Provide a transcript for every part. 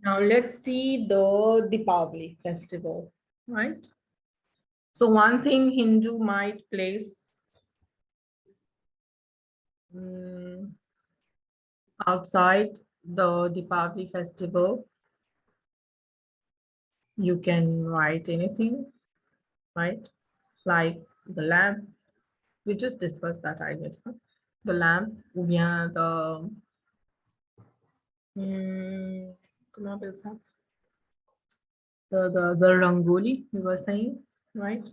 Now let's see the Dipavali festival, right? So one thing Hindu might place outside the Dipavali festival, you can write anything, right? Like the lamp. We just discussed that, I guess. Huh? The lamp, ou bien the comment on appelle ça? The rangoli, we were saying, right?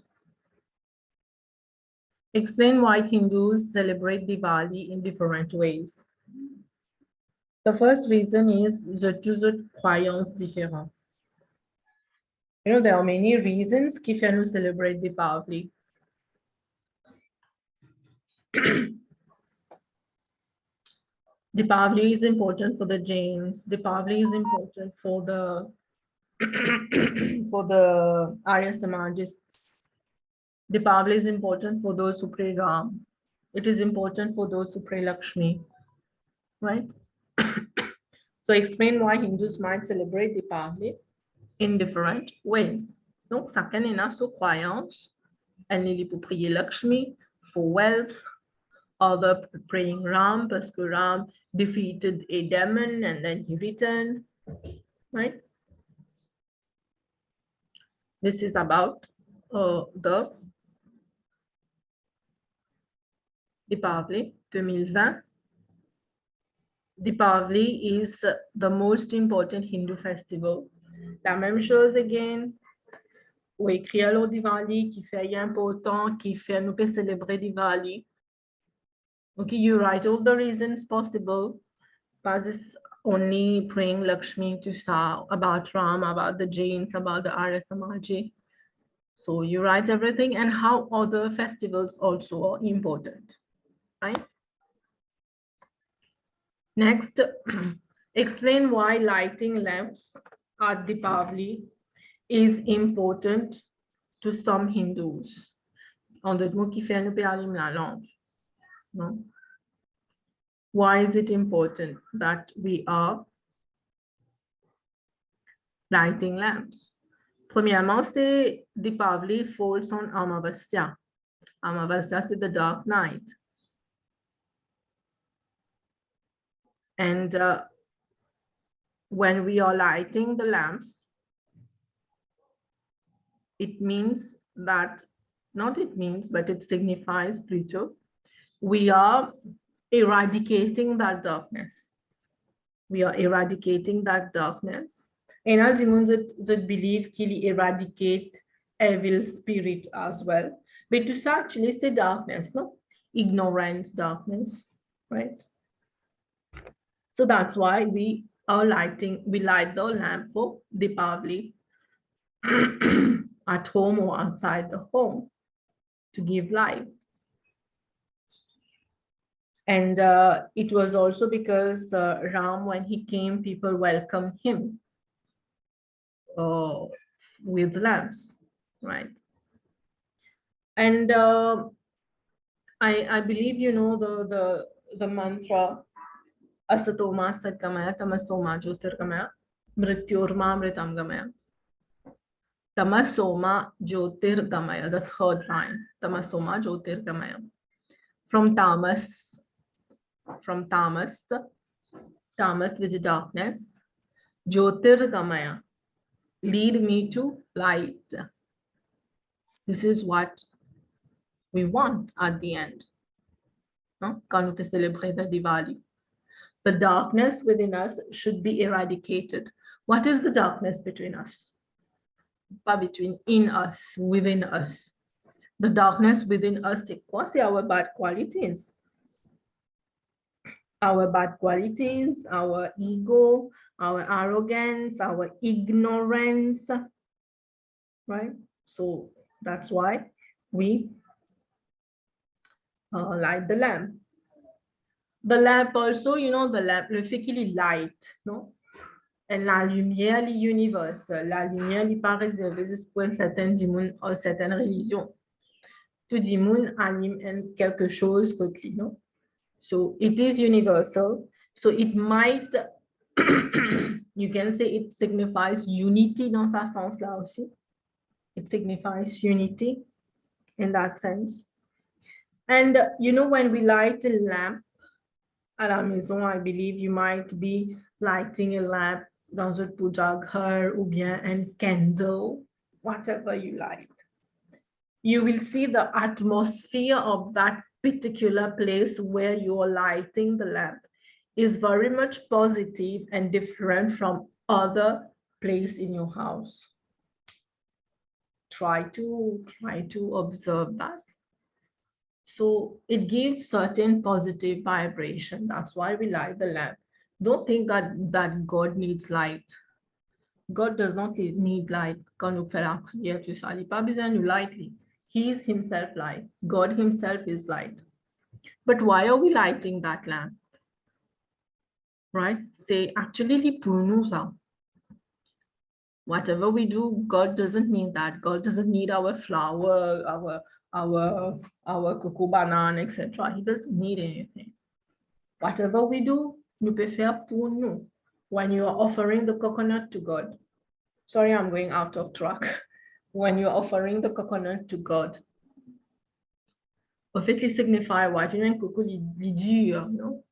Explain why Hindus celebrate Diwali in different ways. The first reason is the deux croyances différentes. You know, there are many reasons qui font nous celebrate Diwali. Dipavali is important for the Jains. Dipavali is important for the for the Arya Samajists. Dipavali is important for those who pray Ram. It is important for those who pray Lakshmi, right? So explain why Hindus might celebrate Dipavali in different ways. Donc, chacun a sa croyance. Elle est pour prier Lakshmi for wealth. Other praying Ram parce que Ram defeated a demon and then he returned, right? This is about the Dipavali 2020. Dipavali is the most important Hindu festival. La même chose again. Ou écrit alors Diwali qui fait important, qui fait nous célébrer Diwali. Okay, you write all the reasons possible. Pas only praying Lakshmi to start about Ram, about the Jains, about the Arya Samaji. So you write everything and how other festivals also are important, right? Next, explain why lighting lamps at Dipavali is important to some Hindus. En d'autres mots, qui fait nous parler la langue. No? Why is it important that we are lighting lamps? Premièrement, c'est Dipavali falls on Amavasya. Amavasya, c'est the dark night. And when we are lighting the lamps, it means that, not it means, but it signifies plutôt, we are eradicating that darkness. We are eradicating that darkness. And as that believe qu'il eradicate evil spirit as well. But to actually say darkness, no? Ignorance, darkness, right? So that's why we light the lamp for Dipavali at home or outside the home to give light. And it was also because Ram, when he came, people welcomed him with lamps, right? And I believe you know the mantra Asatoma Satgamaya Tamasoma Jyotirgamaya Mrityorma Mritamgamaya. Tamasoma Jyotirgamaya, the third line. Tamasoma Jyotirgamaya. From tamas, which is darkness. Jyotirgamaya, lead me to light. This is what we want at the end. Quand we celebrate the Diwali. The darkness within us should be eradicated. What is the darkness between us? Pas between, in us, within us. The darkness within us, c'est quoi? C'est our bad qualities. Our bad qualities, our ego, our arrogance, our ignorance, right? So that's why we light the lamp. The lamp also, you know, the lamp, le fait qu'il est light, non? Et la lumière est universelle. La lumière n'est pas réservée pour une certaine dimon ou certaines religions. Tout dimon anime quelque chose que non? So it is universal. So it might You can say it signifies unity dans sa sens-là aussi. It signifies unity in that sense. And you know, when we light a lamp à la maison, I believe you might be lighting a lamp dans un pujaghar ou bien a candle, whatever you light. You will see the atmosphere of that particular place where you are lighting the lamp is very much positive and different from other place in your house. Try to observe that. So it gives certain positive vibration. That's why we light the lamp. Don't think that God needs light. God does not need light. Quand nous fait la prière, tu sais, il pas besoin de lightly. He is himself light. God himself is light. But why are we lighting that lamp? Right? Say, actually, pour nous, ça. Whatever we do, God doesn't need that. God doesn't need our flower, our cocoa banana, etc. He doesn't need anything. Whatever we do, nous peut faire pour nous. When you are offering the coconut to God. Sorry, I'm going out of track. When you're offering the coconut to God. En fait, il signifie what? You know, coco, il dur, non?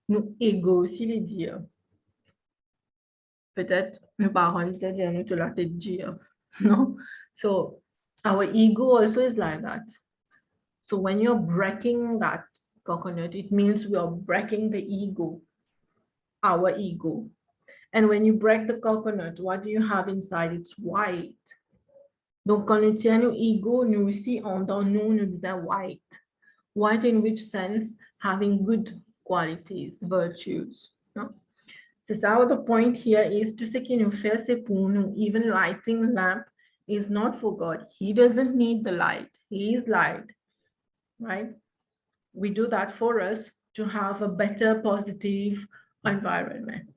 Nous ego aussi, il dire. Peut-être, nos parents disaient dire, nous te la tête dire. No? So, our ego also is like that. So, when you're breaking that coconut, it means we are breaking the ego, our ego. And when you break the coconut, what do you have inside? It's white. Donc, quand nous tient nos ego, nous aussi, dans nous, nous disons white. White in which sense? Having good qualities, virtues. No? C'est ça, the point here is tout ce qui nous fait, c'est pour nous. Even lighting lamp is not for God. He doesn't need the light. He is light, right? We do that for us to have a better, positive environment.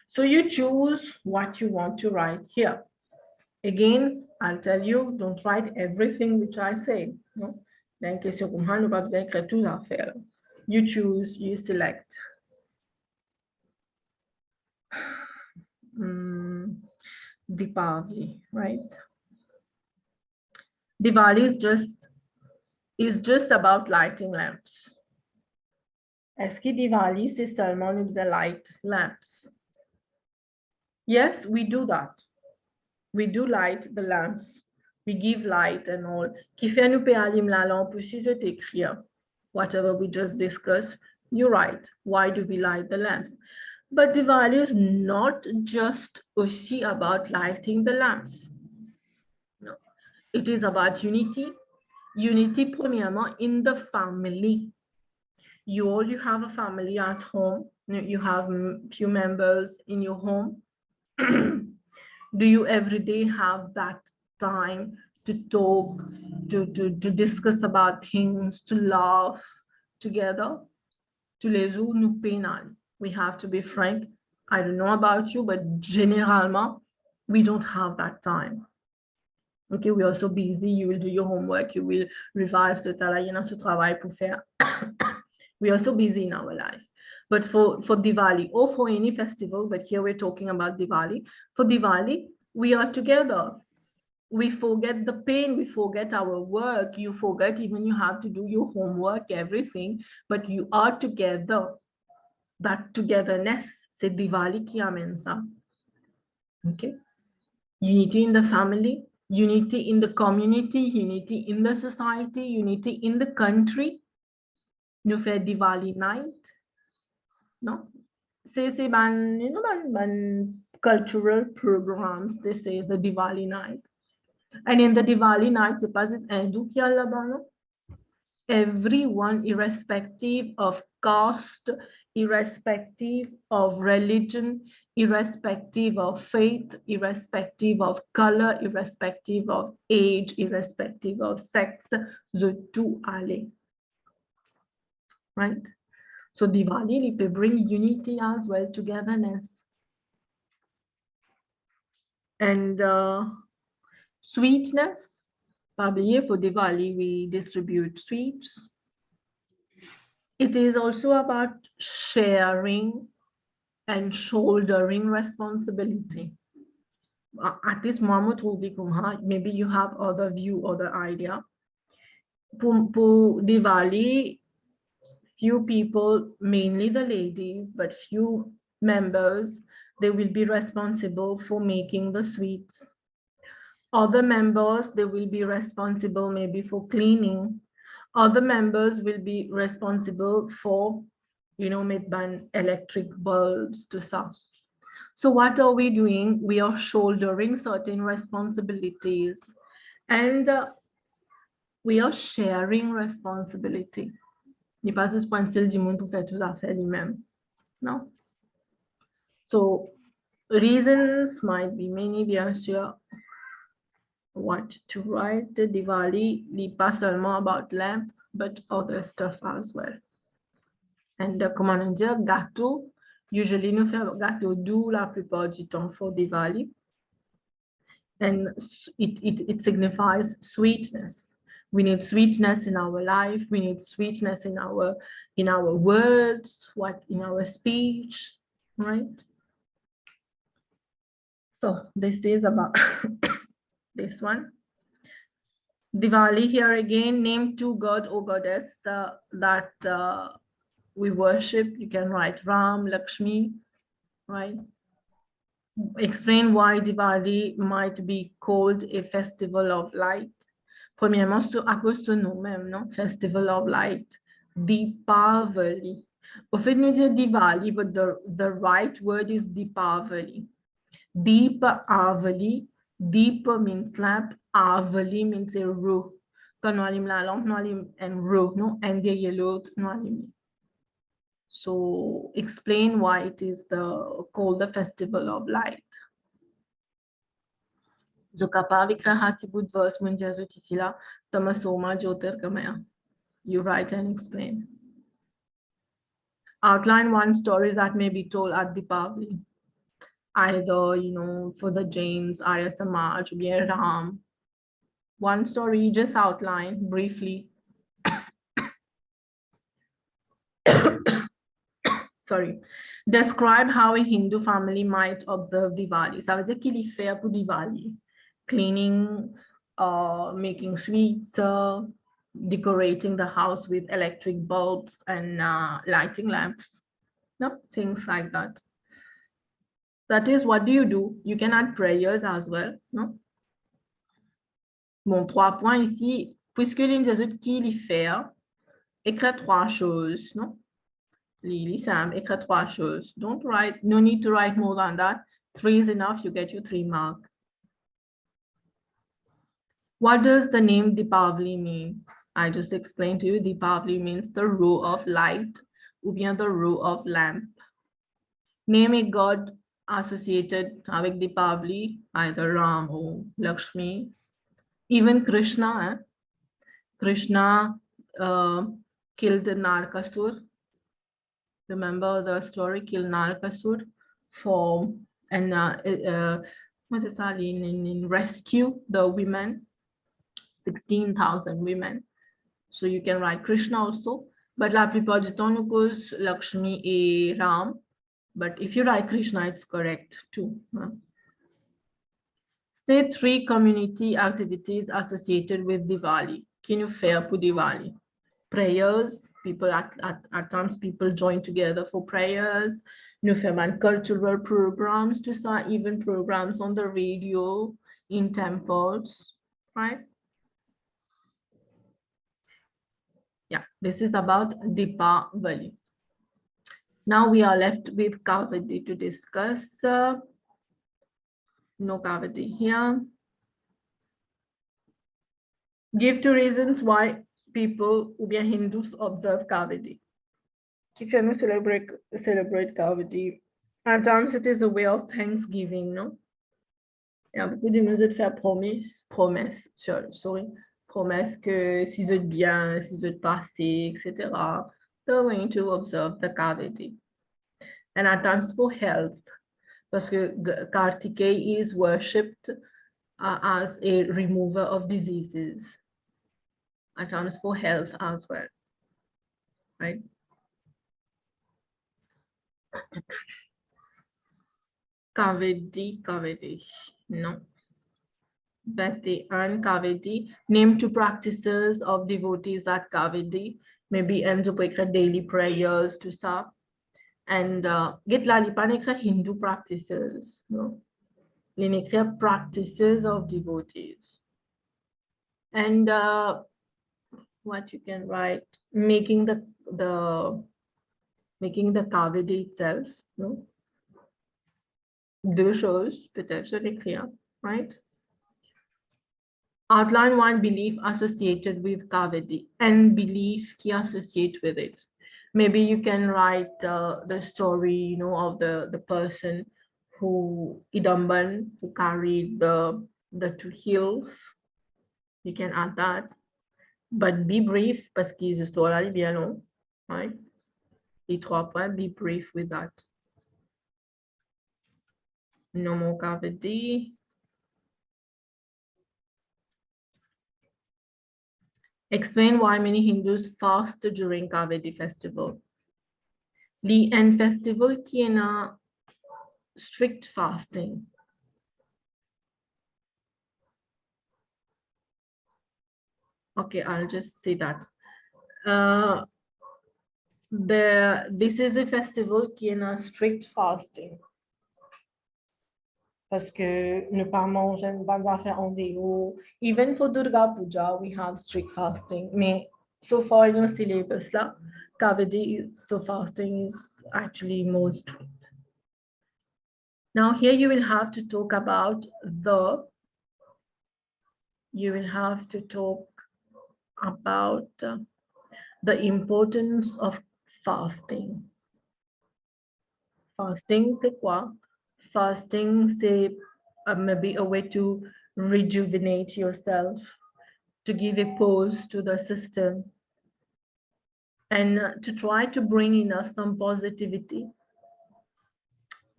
So you choose what you want to write here. Again, I'll tell you, don't write everything which I say. No? You choose, you select. Dipavali, right? Diwali is just about lighting lamps. Est-ce que Diwali, c'est seulement nous light lamps? Yes, we do that. We do light the lamps. We give light and all. Qui fait nous allumer la lampe aussi, je t'écrire. Whatever we just discussed, you're right. Why do we light the lamps? But Diwali is not just aussi about lighting the lamps. No, it is about unity. Unity, premièrement, in the family. You have a family at home. You have few members in your home. Do you every day have that time to talk, to discuss about things, to laugh together? Tous les jours, nous pénal. We have to be frank. I don't know about you, but généralement, we don't have that time. Okay, we are so busy. You will do your homework. You will revise the travail. Ce travail pour faire. We are so busy in our life. But for Diwali or for any festival, but here we're talking about Diwali. For Diwali, we are together. We forget the pain, we forget our work, you forget even you have to do your homework, everything, but you are together. That togetherness, c'est Diwali qui amène ça. Okay? Unity in the family, unity in the community, unity in the society, unity in the country. Nous fait Diwali night. No? C'est ban cultural programs, they say the Diwali night. And in the Diwali night, c'est pas hindou qui a là-bas, non? Everyone, irrespective of caste, irrespective of religion, irrespective of faith, irrespective of color, irrespective of age, irrespective of sex, the tout aller. Right? So Diwali, it will bring unity as well, togetherness. And sweetness. Probably for Diwali, we distribute sweets. It is also about sharing and shouldering responsibility. At least Mama told me, maybe you have other view, other idea. For Diwali, few people, mainly the ladies, but few members, they will be responsible for making the sweets. Other members, they will be responsible maybe for cleaning. Other members will be responsible for, make ban electric bulbs to stuff. So what are we doing? We are shouldering certain responsibilities, and we are sharing responsibility. N'est pas suspensible du monde pour faire toutes affaires lui-même. No. So reasons might be many, bien sûr. What to write the Diwali, n'est pas seulement about lamp, but other stuff as well. And comment on dit, gâteau, usually nous faisons gâteau doux la plupart du temps for Diwali. And it signifies sweetness. We need sweetness in our life. We need sweetness in our words, in our speech, right? So this is about this one. Diwali here again, name two god or goddess that we worship. You can write Ram, Lakshmi, right? Explain why Diwali might be called a festival of light. Premièrement, à cause de nous même, non? Festival of Light, Dipavali. Au fait, nous disons Diwali, but the right word is Dipavali. Dipavali, Deepa means lamp, Avali means a row. Quand nous allons la lampe, nous allons en row, non? And the yellow, nous allons. So explain why it is called the Festival of Light. जो कपावी का हाथी बुद्ध वर्ष में जैसे चिचिला तमसोमा ज्योतिर्गमय. You write and explain. Outline one story that may be told at Dipavali. Either, for the Jains, Arya Samaj, or Ram. One story, just outline briefly. Sorry. Describe how a Hindu family might observe Diwali. Ça veut dire qu'il y fait pour Diwali. Cleaning, making sweets, decorating the house with electric bulbs and lighting lamps. No, things like that. That is, what do? You can add prayers as well, no? Bon, 3 points ici. Puisque l'une des autres qui l'y fait, écris 3 choses, non? Lily, Sam, écris 3 choses. Don't write, no need to write more than that. 3 is enough, you get your 3 marks. What does the name Dipavali mean? I just explained to you, Dipavali means the row of light, ou bien the row of lamp. Name a god associated with Dipavali, either Ram or Lakshmi. Even Krishna, Krishna killed Narkasur. Remember the story, killed Narkasur in rescue the women, 16,000 women. So you can write Krishna also, but la plupart du temps, nous cause Lakshmi et Ram. But if you write Krishna, it's correct too. State 3 community activities associated with Diwali. Can you faire pour Diwali? Prayers, people at times people join together for prayers. Nous faisons cultural programs to start, even programs on the radio in temples, right? Yeah, this is about Dipavali. Now we are left with cavadee to discuss. No cavadee here. Give 2 reasons why people who are Hindus observe cavadee. If you celebrate cavadee, at times it is a way of thanksgiving, no? Il y a beaucoup de mesures de faire promesse, que si vous êtes bien, si vous êtes passé, etc., they're going to observe the cavadee. And at times for health, because Kartikeya is worshipped as a remover of diseases. At times for health as well, right? cavadee. No. Betty and cavadee. Name two practices of devotees at cavadee. Maybe ends up with daily prayers to sa. And get la lipa Hindu practices. No. Linekra practices of devotees. And what you can write, making the cavity itself, no? Deux choses, peut-être, je l'écrire, right? Outline one belief associated with cavity and belief qui associate with it. Maybe you can write the story, you know, of the person who Idamban, who carried the two hills. You can add that. But be brief, parce que les histoires là, bien long, right? Les trois points, be brief with that. No more cavity. Explain why many Hindus fast during Kavadi festival. The end festival qui est na strict fasting. Okay, I'll just say that. This is a festival qui est na strict fasting. Parce que ne pas manger, ne pas faire en déo. Even for Durga Puja, we have strict fasting. Mais so far in the syllabus là, Kavadi, so fasting is actually more strict. Now here you will have to talk about the importance of fasting. Fasting, c'est quoi? Fasting, c'est maybe a way to rejuvenate yourself, to give a pause to the system, and to try to bring in us some positivity,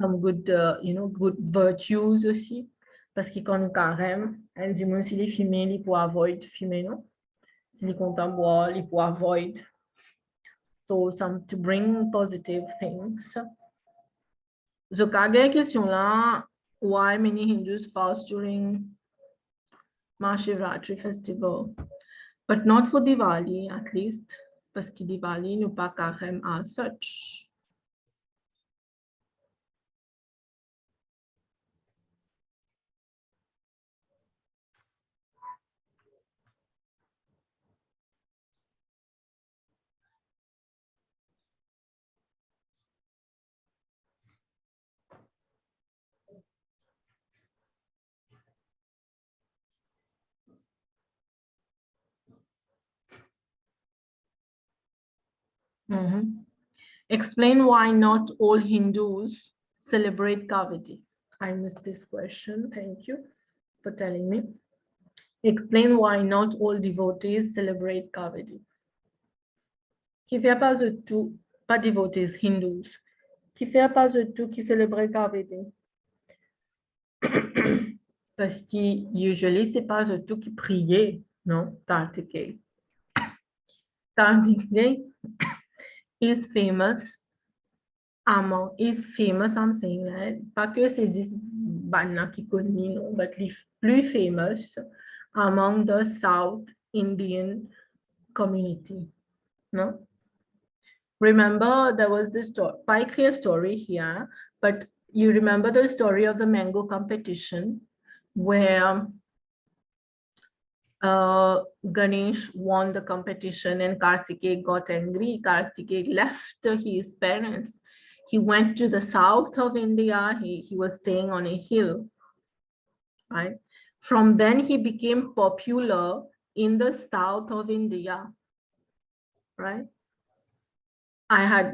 some good, good virtues aussi. Parce que quand nous carême, elle dit, moi, si les fumées, ils pour avoid fumer, non? Si les comptent boire, ils pour avoid. So, to bring positive things. So, kage question là, why many Hindus fast during Mahashivratri festival? But not for Diwali, at least, parce que Diwali n'est pas carême as such. Explain why not all Hindus celebrate Kavadi. I missed this question. Thank you for telling me. Explain why not all devotees celebrate Kavadi. Qui fait pas de tout, pas devotees, Hindus. Qui fait pas de tout qui célèbre Kavadi. Parce que usually c'est pas de tout qui priait, non? Kartikeya. Kartikeya is famous. Is famous, I'm saying that. Pas que c'est this banna qui connaît, non, but plus famous among the South Indian community, no? Remember, there was this clear story here, but you remember the story of the mango competition where Ganesh won the competition and Kartikeya got angry. Kartikeya left his parents. He went to the south of India. He was staying on a hill, right? From then he became popular in the south of India, right? I had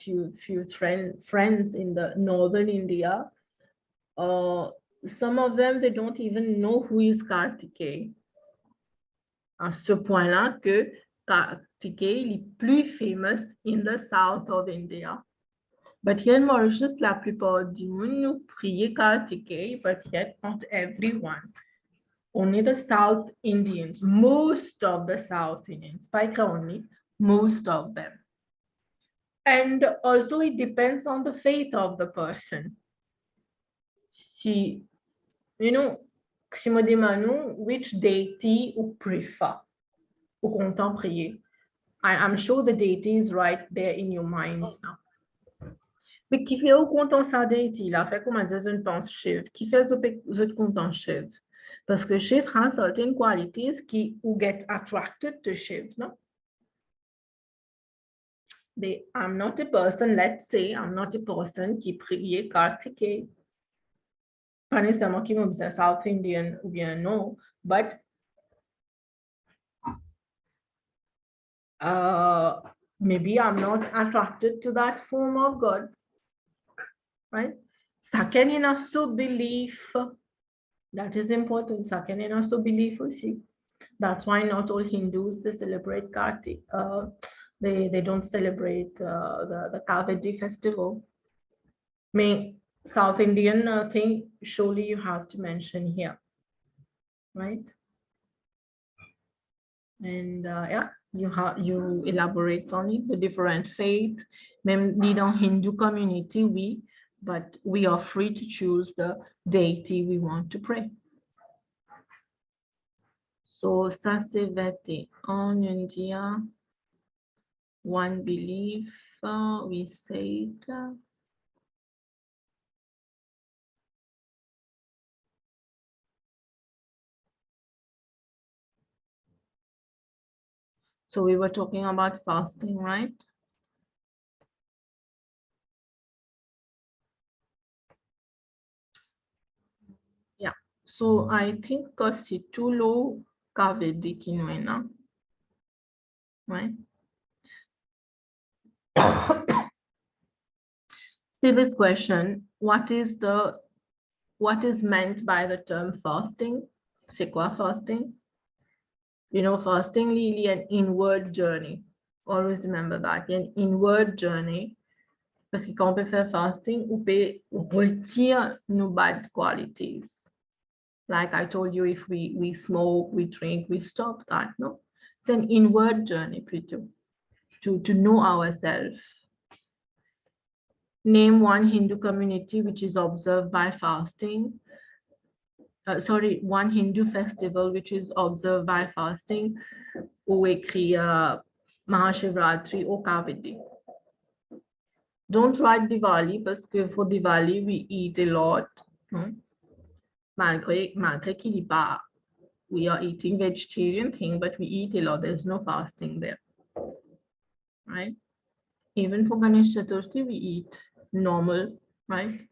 few friends in the northern India. Some of them, they don't even know who is Kartikeya. À ce point-là que Kartikeya est plus famous in the south of India. But here in Mauritius, la plupart du monde nous priait Kartikeya, but yet not everyone. Only the South Indians, most of the South Indians, pas only, most of them. And also it depends on the faith of the person. si, si me demande which deity you prefer, ou content prier. I'm sure the deity is right there in your mind now. Mais qui fait au content sa deity, là, fait comment dire, une pense chiffre, qui fait vous content chiffre. Parce que chiffre a certain qualities qui ou get attracted to chiffre, no? I'm not a person, let's say, I'm not a person qui prie Kartike. Pas nécessairement qui me dit South Indian ou bien non, but maybe I'm not attracted to that form of God, right? Second, in also belief, that is important. Second, in also belief, see. That's why not all Hindus, they celebrate Kartik. They don't celebrate the cavadee festival. May South Indian thing, surely you have to mention here, right? And yeah, you elaborate on it, the different faith. Maybe in Hindu community, but we are free to choose the deity we want to pray. So, ça c'est vêté en India. One belief, we said. So we were talking about fasting, right? Yeah. So I think c'est tout l'eau cavadee qui nous est là, right? See this question, what is meant by the term fasting? C'est quoi fasting? Fasting really an inward journey. Always remember that, an inward journey. Parce que quand on peut faire fasting, on peut retirer nos bad qualities. Like I told you, if we smoke, we drink, we stop that, no? It's an inward journey, plutôt, to know ourselves. Name one Hindu community which is observed by fasting. One Hindu festival which is observed by fasting, ou écrit Mahashivratri ou Kavadi. Don't write Diwali, because for Diwali we eat a lot. Malgré qu'il y pas, we are eating vegetarian thing, but we eat a lot. There's no fasting there, right? Even for Ganesh Chaturthi, we eat normal, right?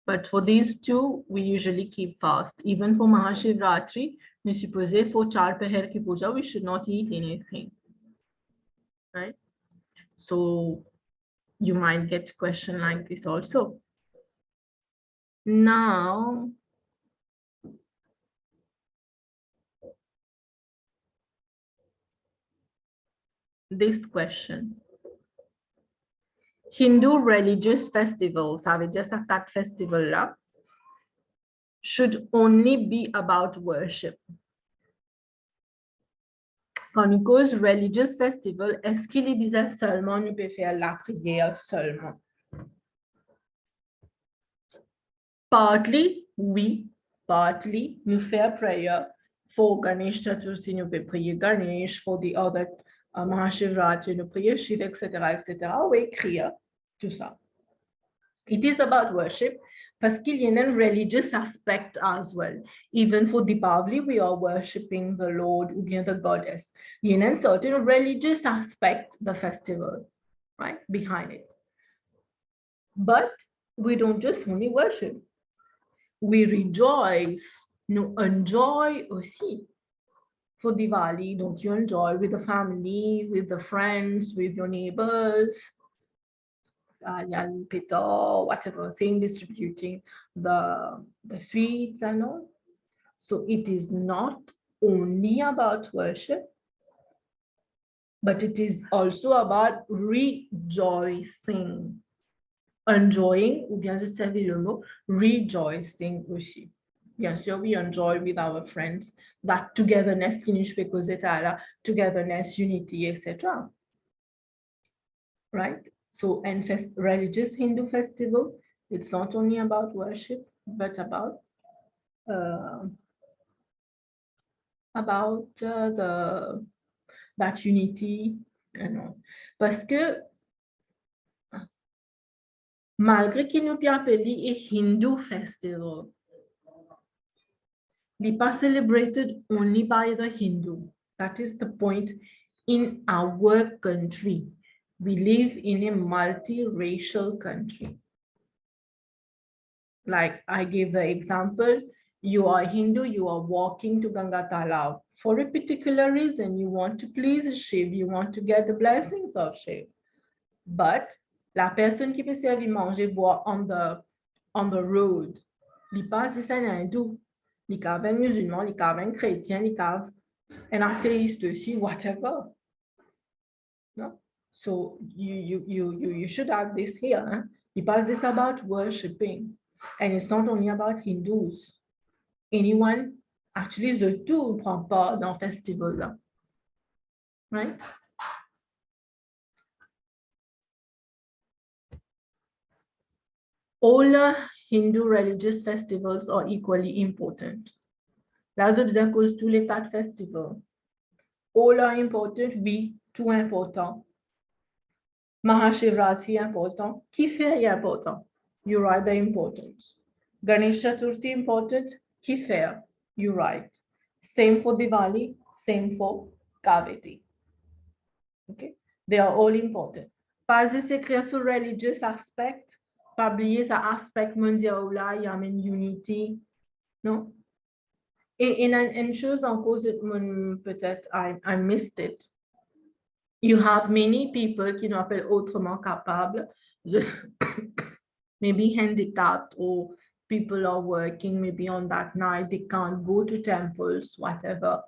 But for these two, we usually keep fast. Even for Mahashivratri, we suppose for Char Pahar ki puja, we should not eat anything, right? So you might get a question like this also. Now, this question. Hindu religious festivals, ça veut dire ça 4 festivals là, should only be about worship. Quand nous cause religious festival, est-ce qu'il est bizarre seulement nous peut faire la prière seulement? Partly, oui. Partly, nous faire prayer for Ganesh Chaturthi, nous peut prier Ganesh, for the other Mahashivratri, nous prier Shiva, etc. Oui, écrire tout ça. It is about worship, parce qu'il y a a religious aspect as well. Even for Dipavali, we are worshipping the Lord ou bien the goddess. Il y a a certain religious aspect, the festival, right, behind it. But we don't just only worship. We rejoice, nous enjoy aussi. For Diwali, don't you enjoy with the family, with the friends, with your neighbors? Whatever thing, distributing the sweets and all. So it is not only about worship, but it is also about rejoicing. Enjoying, ou bien je savais le mot, rejoicing aussi. Bien sûr, we enjoy with our friends that togetherness, togetherness, unity, etc. Right? So, and religious Hindu festival, It's not only about worship, but about that unity, you know. Parce que malgré qu'il nous appelle a Hindu festival, they are celebrated only by the Hindu. That is the point. In our country, we live in a multiracial country. Like I gave the example, you are Hindu, you are walking to Ganga Talab. For a particular reason, you want to please Shiv, you want to get the blessings of Shiv. But la personne qui peut servir manger, boire on the road, il passe c'est un hindou, il cave un musulman, il cave un chrétien, il cave un athéiste aussi, whatever. No? So you should have this here. Hein? Because this is about worshipping. And it's not only about Hindus. Anyone, actually, the two prend part dans le festival là. Right? All Hindu religious festivals are equally important. Là, je besoin cause tous les 4 festivals. All are important, oui, tout important. Mahashivratri important. Qui fait important? You write the importance. Ganesh Chaturthi important. Qui fait? You write. Same for Diwali, same for cavadee. Okay, they are all important. Pas s'écrire sur religious aspect, pas oublier ça aspect mondial là, il y a une unity, non? Et une chose en cause, peut-être I missed it. You have many people qui nous appellent autrement capables, maybe handicapped or people are working maybe on that night, they can't go to temples, whatever.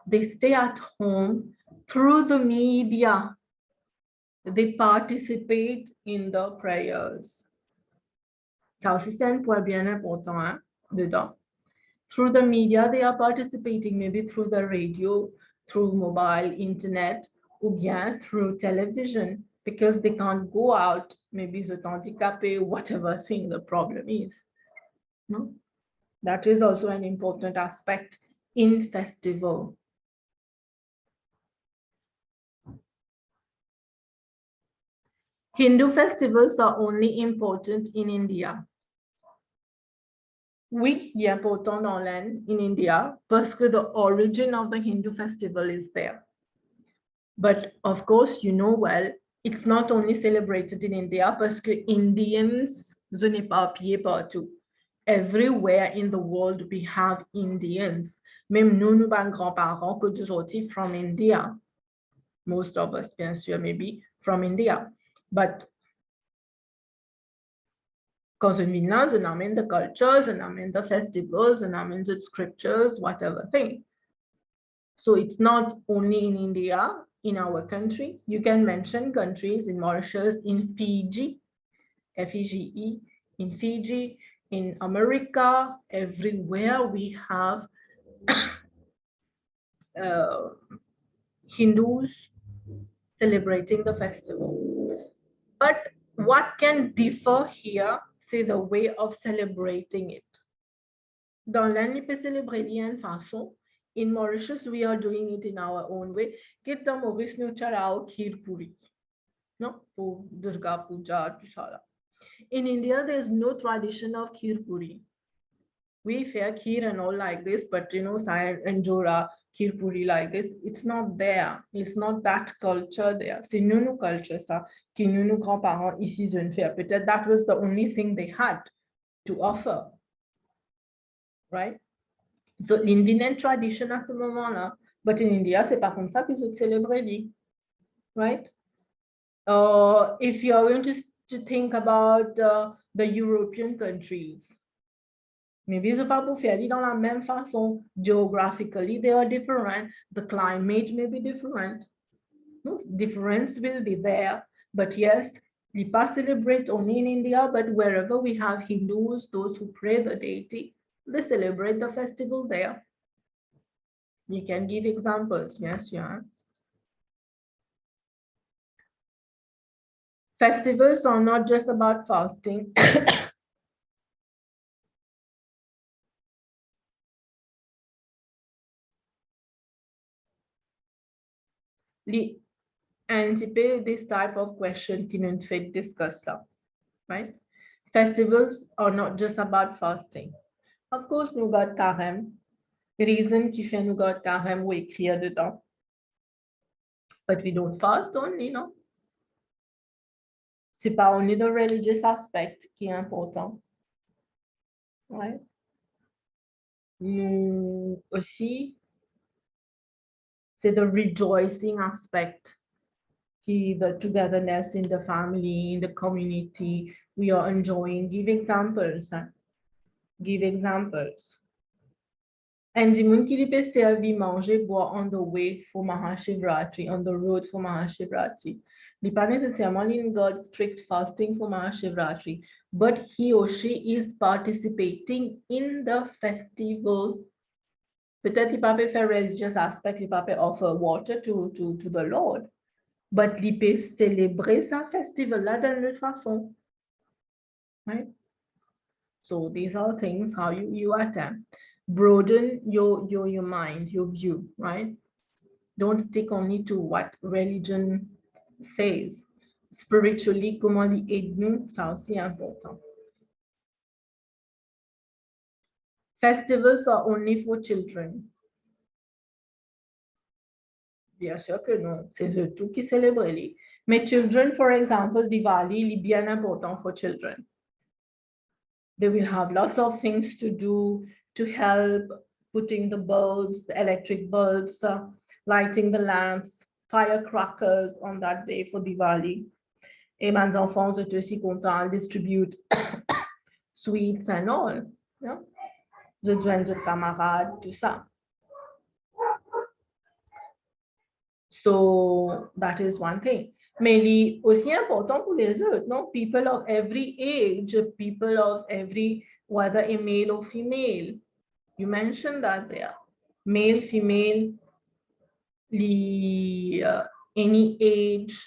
They stay at home through the media. They participate in the prayers. Ça aussi, c'est un point bien important hein, dedans. Through the media, they are participating maybe through the radio, through mobile, internet, ou bien through television, because they can't go out, maybe the handicapé, whatever thing the problem is. No? That is also an important aspect in festival. Hindu festivals are only important in India. Oui, il est important dans l'Inde, in India, parce que the origin of the Hindu festival is there. But of course, you know well, it's not only celebrated in India, parce que Indians, ce n'est pas pied partout. Everywhere in the world, we have Indians. Même nous, nous avons grands-parents que nous sortis from India. Most of us, bien sûr, maybe from India. But because in Vinland, and I'm in the cultures, and I'm in the festivals, and I'm in the scriptures, whatever thing. So it's not only in India, in our country. You can mention countries in Mauritius, in Fiji, F-E-G-E, in Fiji, in America, everywhere we have Hindus celebrating the festival. But what can differ here, c'est the way of celebrating it. Dans l'Inde, on peut célébrer d'une façon. In Mauritius, we are doing it in our own way. Kita Maurice nous charao kheer puri. No, for Durga Puja, Tusala. In India, there's no tradition of kheer puri. We fear kheer and all like this, but you know, Sai and Jora, kheer puri like this, it's not there. It's not that culture there. C'est nous culture ça, qui nous grands-parents ici je ne fais. Peut-être that was the only thing they had to offer, right? So l'invented tradition à ce moment-là, but in India, c'est pas comme ça qu'ils se célèbrent, right? If you're going to think about the European countries, maybe c'est pas pour faire dans la même façon. Geographically, they are different. The climate may be different. No, difference will be there. But yes, they pas celebrate only in India, but wherever we have Hindus, those who pray the deity, they celebrate the festival there. You can give examples, yes, yeah. Festivals are not just about fasting. li anticipate this type of question qui nous fait discuss là, right? Festivals are not just about fasting. Of course, nous got carême. Reason qui fait nous got carême ou écrire dedans. But we don't fast only, no? C'est pas only the religious aspect qui est important. Ouais. Nous aussi, c'est the rejoicing aspect, qui the togetherness in the family, in the community, we are enjoying. Give examples. Hein? Give examples. And the moun ki li pe servi manger boire on the way for Mahashivratri, on the road for Mahashivratri. Li pa necessarily in God's strict fasting for Mahashivratri, but he or she is participating in the festival. Peut-être li pa pe faire religious aspect, li pa pe offer water to the Lord, but li pe célébrer sa festival là d'une autre façon. Right? So these are things how you attempt. Broaden your mind, your view, right? Don't stick only to what religion says. Spiritually, comment li aide nous, ça aussi important. Festivals are only for children. Bien sûr que non, c'est le tout qui célèbre les. Mais children, for example, Diwali, est bien important for children. They will have lots of things to do to help putting the bulbs, the electric bulbs, lighting the lamps, firecrackers on that day for Diwali. Et mes enfants étaient aussi contents, distribute sweets and all. Yeah? Je joins de camarades, tout ça. So that is one thing. Mais aussi important pour les autres, non? People of every age, people of every, whether a male or female. You mentioned that there. Male, female, any age,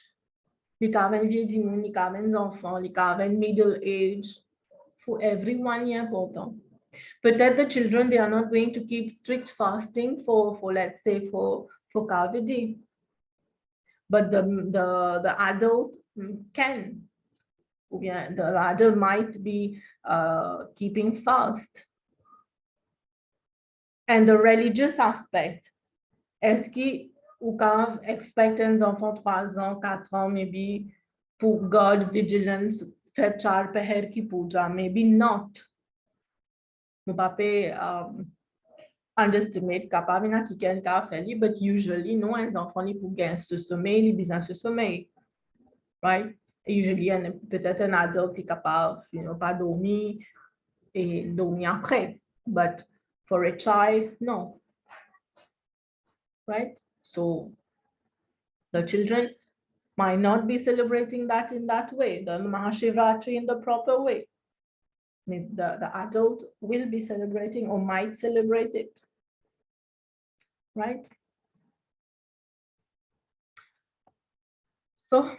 les caven vieux di moun, les caven enfants, les caven middle age. For everyone, is important. Peut-être the children, they are not going to keep strict fasting for let's say, for cavadee. But the adult can. The adult might be keeping fast. And the religious aspect, est-ce qu'on can expect un enfant 3 ans, 4 ans, maybe, pour God vigilance, faire char peher ki puja? Maybe not. Mon papa underestimate capable qui can faire, but usually, non, un enfant li pour gagner ce sommeil, li besoin ce sommeil. Right? Usually, peut-être un adulte qui est capable, pas dormir et dormir après. But for a child, no. Right? So the children might not be celebrating that in that way, the Mahashivratri in the proper way. Maybe the adult will be celebrating or might celebrate it. Right? So